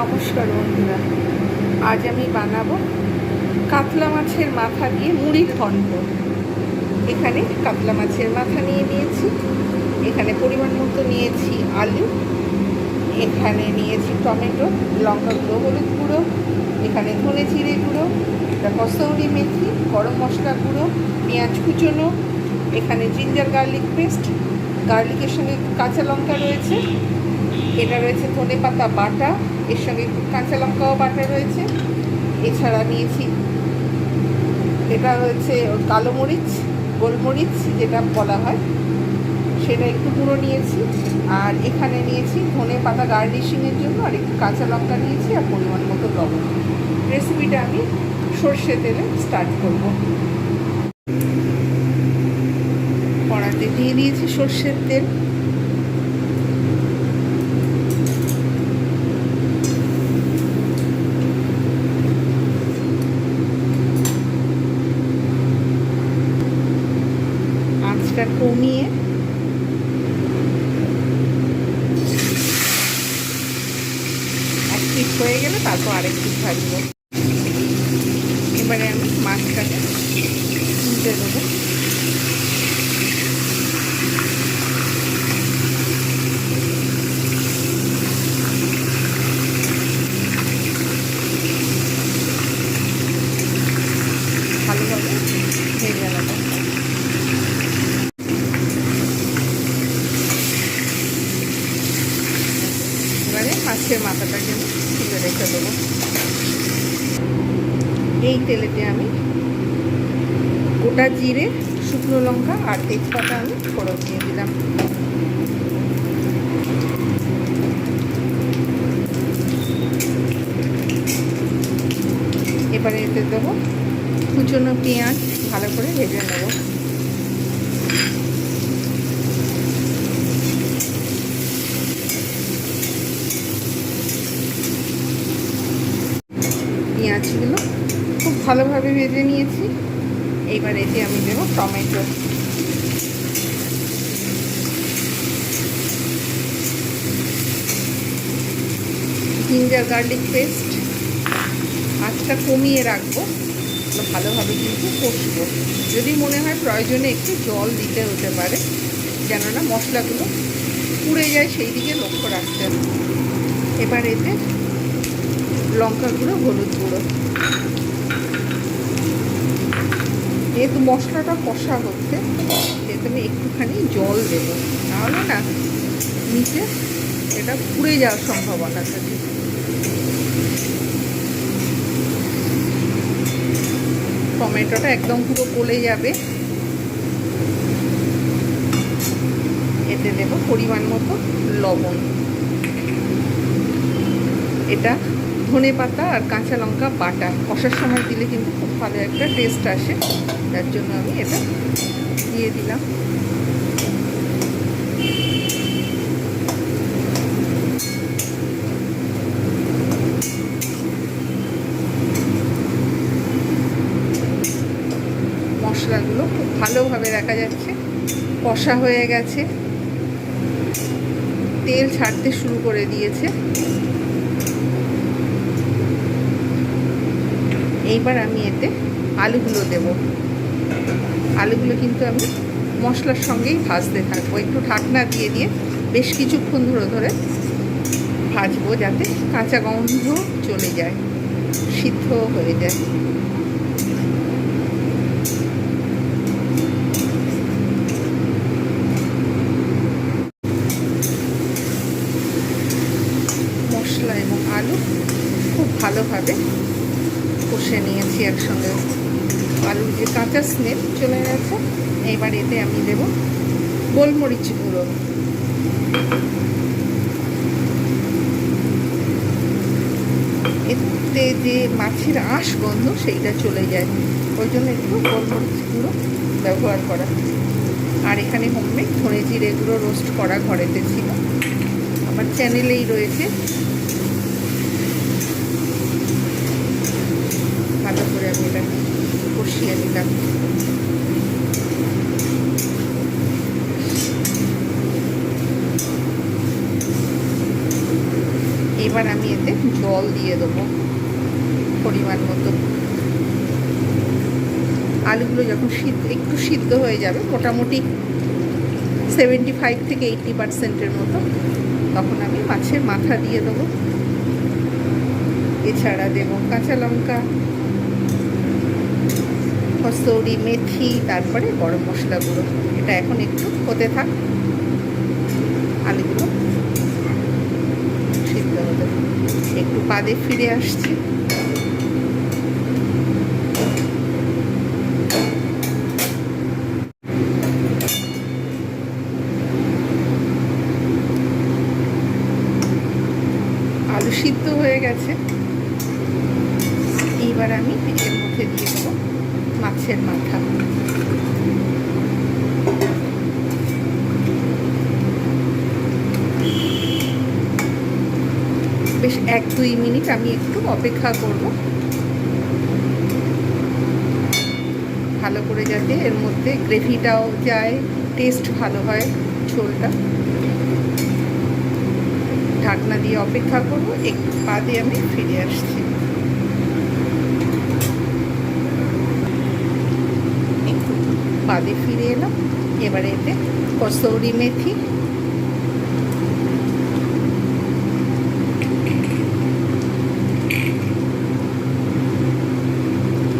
নমস্কার বন্ধুরা, আজ আমি বানাবো কাতলা মাছের মাথা দিয়ে মুড়ির ঘন্ট। এখানে কাতলা মাছের মাথা নিয়ে নিয়েছি, এখানে পরিমাণ মতো নিয়েছি আলু, এখানে নিয়েছি টমেটো, লঙ্কা গুঁড়ো, হলুদ গুঁড়ো, এখানে ধনে জিরে গুঁড়ো, এটা কসৌরি মেথি, গরম মশলা গুঁড়ো, পেঁয়াজ কুচোনো, এখানে জিঞ্জার গার্লিক পেস্ট, গার্লিকের সঙ্গে কাঁচা লঙ্কা রয়েছে, এটা রয়েছে ধনে পাতা বাটা, এর সঙ্গে একটু কাঁচা লঙ্কাও বাটা রয়েছে। এছাড়া নিয়েছি এটা হচ্ছে কালো মরিচ, গোলমরিচ যেটা বলা হয়, সেটা একটু গুঁড়ো নিয়েছি। আর এখানে নিয়েছি ধনে পাতা গার্নিশিংয়ের জন্য, আর একটু কাঁচা লঙ্কা নিয়েছি, আর পরিমাণ মতো লবণ। রেসিপিটা আমি সর্ষে তেলে স্টার্ট করব। কড়াতে দিয়ে দিয়েছি সর্ষের তেল, আঁচটা কমিয়ে এক পিঠ হয়ে গেলে তারপর আরেক পিঠ ভাজবো। এবারে আমি মাছটাকে তুলতে দেবো। ভালোভাবে ভেজে নেব। এবারে মাছের মাথাটাকে আমি তুলে রেখে দেবো। এই তেলেতে আমি গোটা জিরে, শুকনো লঙ্কা আর তেজপাতা আমি ফোড়ন দিয়ে দিলাম। এবারে এতে দেবো কুচনো পেঁয়াজ, ভালো করে ভেজে নেব। পেঁয়াজগুলো খুব ভালোভাবে ভেজে নিয়েছি। এইবার এতে আমি দেবো টমেটো, জিঞ্জার গার্লিক পেস্ট। আঁচটা কমিয়ে রাখবো, ভালোভাবে কিন্তু কষবো। যদি মনে হয় প্রয়োজনে একটু জল দিতে হতে পারে, কেননা মশলাগুলো পুড়ে যায়, সেই দিকে লক্ষ্য রাখতে হবে। এবার এতে লঙ্কা গুঁড়ো, হলুদ গুঁড়ো, যেহেতু মশলাটা কষা হচ্ছে সেহেতু আমি একটুখানি জল দেবো, নাহলে না নিচে এটা পুড়ে যাওয়ার সম্ভাবনা থাকে। টমেটোটা একদম পুরো গলে যাবে। এতে দেব পরিমাণ মতো লবণ। এটা ধনে পাতা আর কাঁচা লঙ্কা বাটা কষার সময় দিলে কিন্তু খুব ভালো একটা টেস্ট আসে, তার জন্য আমি এটা দিয়ে দিলাম। মশলাগুলো খুব ভালোভাবে দেখা যাচ্ছে কষা হয়ে গেছে, তেল ছাড়তে শুরু করে দিয়েছে। এইবার আমি এতে আলুগুলো দেব। আলুগুলো কিন্তু আমি মশলার সঙ্গেই ভাজতে থাকবো, একটু ঢাকনা দিয়ে দিয়ে বেশ কিছুক্ষণ ধরে ভাজবো, যাতে কাঁচা গন্ধ চলে যায়, সিদ্ধ হয়ে যায়। মশলা এবং আলু খুব ভালোভাবে কষে নিয়েছি একসঙ্গে, আলুর যে কাঁচা স্মেল চলে গেছে। এবার এতে আমি দেব গোলমরিচ গুঁড়ো, এতে যে মাছের আঁশ গন্ধ সেইটা চলে যায়, ওই জন্য একটু গোলমরিচ গুঁড়ো ব্যবহার করা। আর এখানে হোমমেড ধনে জিরে গুঁড়ো রোস্ট করা ঘরেতে ছিল, আমার চ্যানেলেই রয়েছে। ভালো করে আমি এটা কষিয়ে নিলাম। এবার আমি এতে জল দিয়ে দেবো পরিমাণ মতো। আলুগুলো যখন একটু সিদ্ধ হয়ে যাবে, মোটামুটি 75 থেকে 80% মতো, তখন আমি মাছের মাথা দিয়ে দেবো। এছাড়া দেবো কাঁচা লঙ্কা, কসুরি মেথি, তারপরে গরম মশলা গুঁড়ো। এটা এখন একটু হতে থাক, আলুগুলো সিদ্ধ হতে। একটু বাদে ফিরে আসছি। আলু সিদ্ধ হয়ে গেছে, এইবার আমি এর মধ্যে দিয়ে দেবো মাছের মাথা। বেশ 1-2 মিনিট আমি একটু অপেক্ষা করব, ভালো করে যাতে এর মধ্যে গ্রেভিটাও যায়, টেস্ট ভালো হয় ঝোলটা। ঢাকনা দিয়ে অপেক্ষা করব, একটু বাদে আমি ফিরে আসছি। একটু বাদে ফিরে এলাম। এবারে এতে কসুরি মেথি,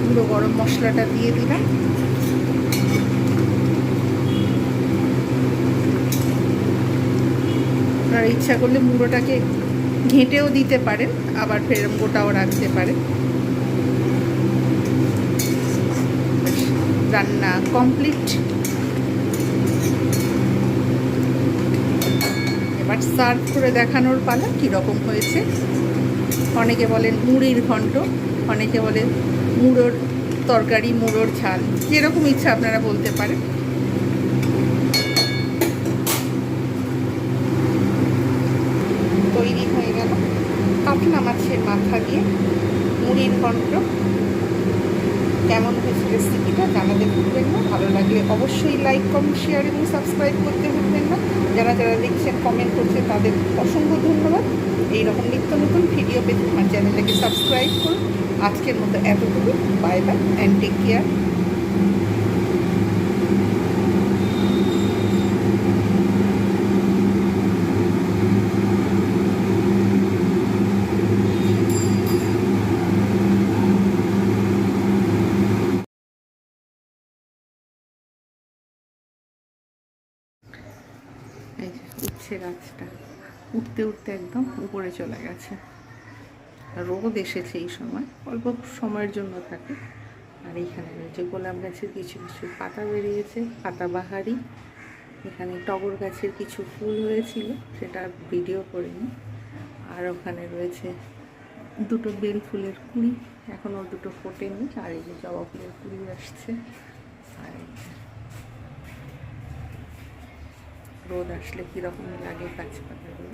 গুঁড়ো গরম মশলাটা দিয়ে দিলাম। আপনারা ইচ্ছা করলে মুড়োটাকে ঘেঁটেও দিতে পারেন, আবার ফের গোটাও রাখতে পারেন। রান্না কমপ্লিট। এবার সার্ভ করে দেখানোর পালা কীরকম হয়েছে। অনেকে বলেন মুড়ির ঘন্ট, অনেকে বলেন মুড়োর তরকারি, মুড়োর ঝাল, যেরকম ইচ্ছা আপনারা বলতে পারেন। তৈরি হয়ে গেল কাতলা মাছের মাথা দিয়ে মুড়ির ঘন্ট। কেমন হয়েছে রেসিপিটা জানাতে ভুলবেন না। ভালো লাগলে অবশ্যই লাইক, কমেন্ট, শেয়ার এবং সাবস্ক্রাইব করতে ভুলবেন না। যারা যারা দেখছেন, কমেন্ট করছেন, তাদের অসংখ্য ধন্যবাদ। এইরকম নিত্য নতুন ভিডিও পেতে আমার চ্যানেলটাকে সাবস্ক্রাইব করুন। আজকের মতো এতটুকু। Bye bye and take care. উচ্ছে গাছটা উঠতে উঠতে একদম উপরে চলে গেছে। রোদ এসেছে এই সময়, অল্প সময়ের জন্য থাকে। আর এইখানে রয়েছে গোলাপ গাছের কিছু কিছু পাতা বেরিয়েছে, পাতাবাহারি। এখানে টগর গাছের কিছু ফুল হয়েছিল, সেটা ভিডিও করিনি। আর ওখানে রয়েছে দুটো বেল ফুলের কুড়ি, এখনও দুটো ফোটেনি। আর এই যে জবা ফুলের কুড়ি আসছে। আর রোদ আসলে কীরকম লাগে গাছপালাগুলো।